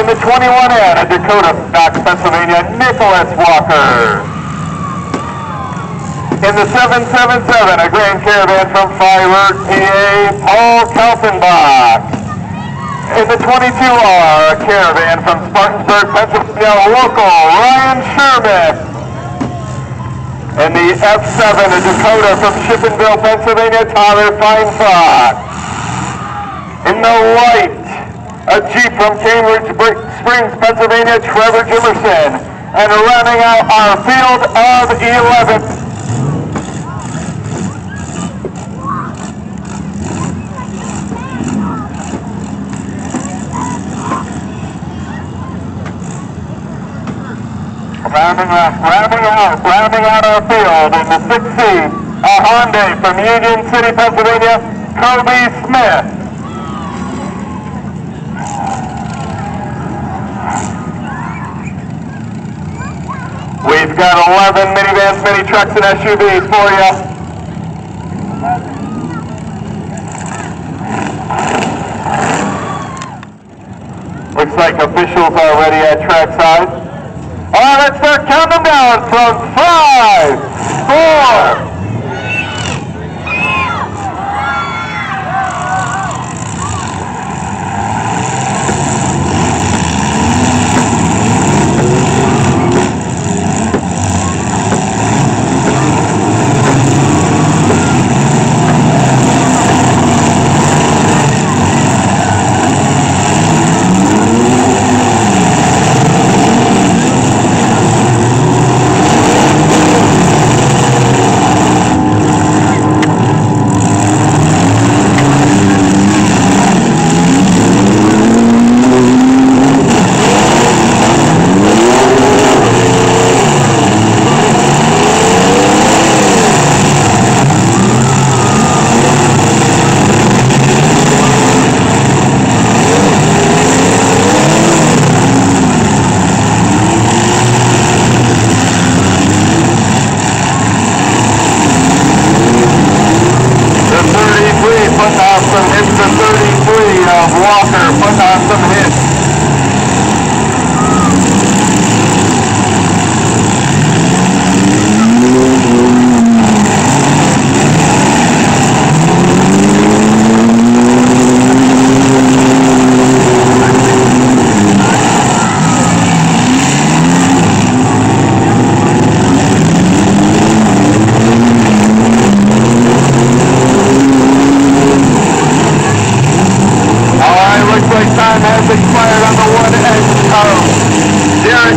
in the 21N of Dakota, Pennsylvania, Nicholas Walker. In the 777, a Grand Caravan from Freiburg, PA, Paul Kaltenbach. In the 22R, a Caravan from Spartansburg, Pennsylvania, local, Ryan Sherman. In the F7, a Dakota from Shippenville, Pennsylvania, Tyler Feinfox. In the white, a Jeep from Cambridge Springs, Pennsylvania, Trevor Jimerson. And rounding out our field of 11. Rounding out our field in the 6C, a Hyundai from Union City, Pennsylvania, Kobe Smith. We've got 11 minivans, mini trucks, and SUVs for you. Looks like officials are already at trackside. All right, let's start counting down from 5, 4. Walker putting on some hits. Time has expired on the 1X of 010.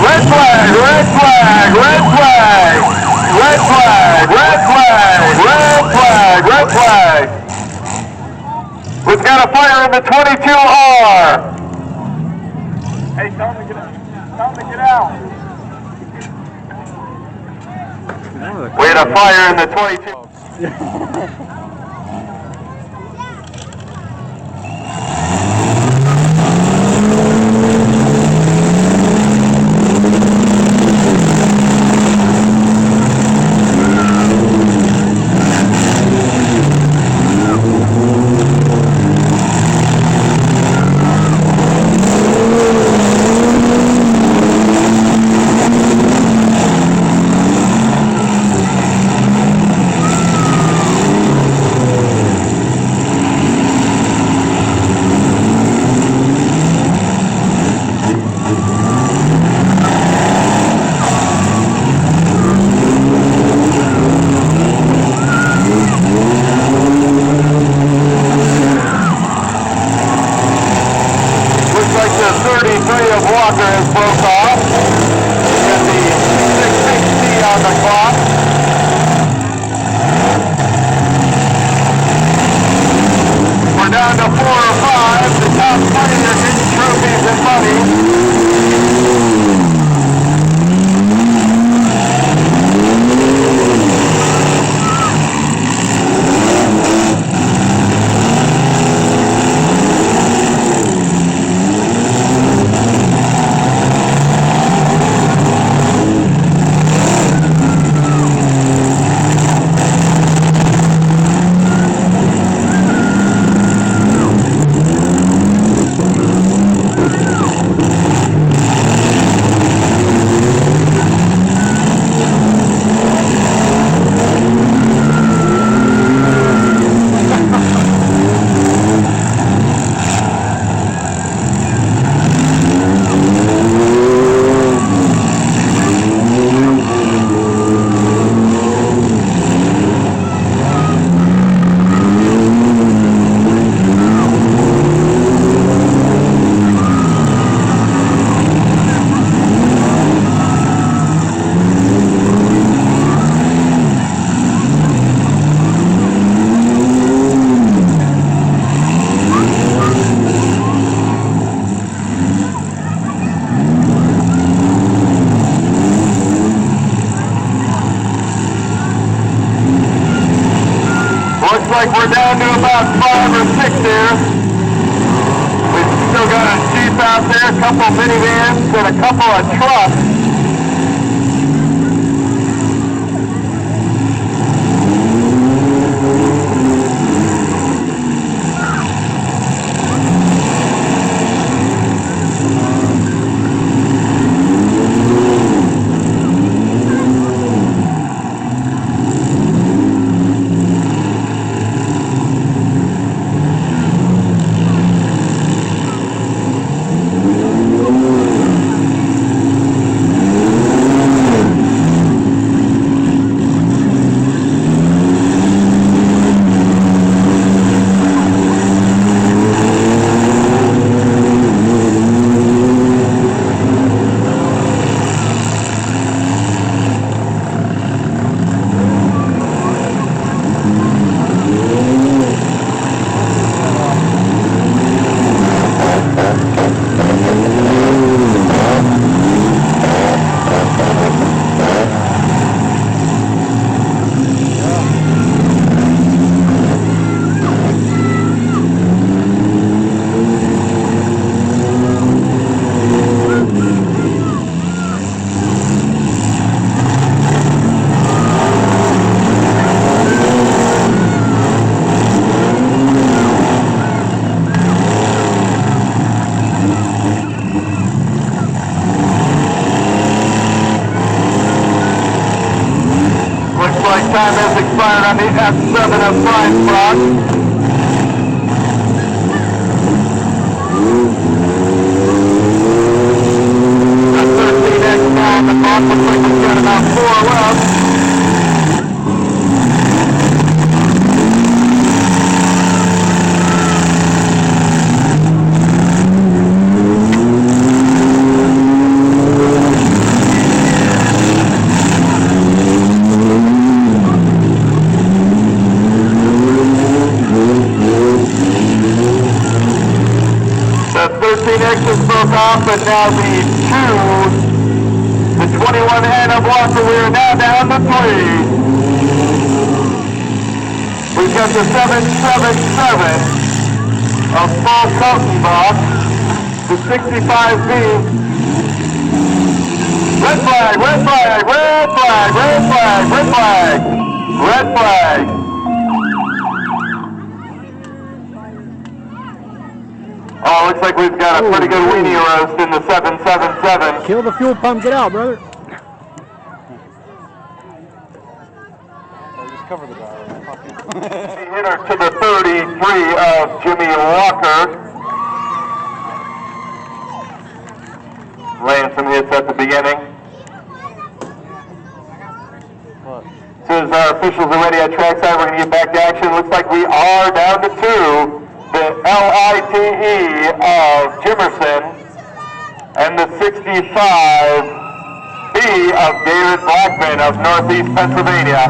Red flag, red flag, red flag, red flag, red flag, red flag, red flag. We've got a fire in the 22R. Hey, tell him to get out. Tell him to get out. We had a fire in the 22. Walker has broke off. We got the 660 on the clock. We're down to 4 or 5. The top 20 are getting trophies and money. down to about 5 or 6 here. We've still got a Jeep out there, a couple minivans, and a couple of trucks. Time has expired on the F7 of Spartansburg. The 13X now on the clock. Looks like we've got about 4 left. But now the 21N of Walker, we are now down to 3. We've got the 777 of Paul Kaltenbach, the 65B. Red flag, red flag, red flag, red flag, red flag, red flag. Oh, looks like we've got a pretty good weenie roast in the 777. Kill the fuel pump, get out, brother. Just cover the dial. Hitter to the 33 of Jimmy Walker. Laying some hits at the beginning. As soon as our officials are ready at trackside, we're going to get back to action. Looks like we are down to 2. The LITE of Jimerson and the 65B of David Blackman of Northeast Pennsylvania.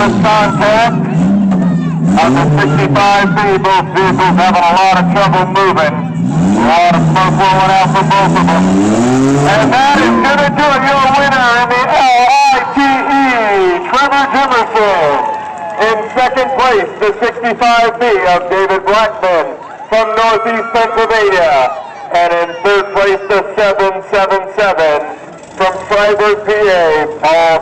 Contact on the 65B. Both vehicles having a lot of trouble moving. A lot of smoke rolling out for both of them. And that is going to do it. Your winner in the LITE, Trevor Jimerson. In second place, the 65B of David Blackman. from Northeast Pennsylvania. And in third place, the 777 from Freiburg, PA, Paul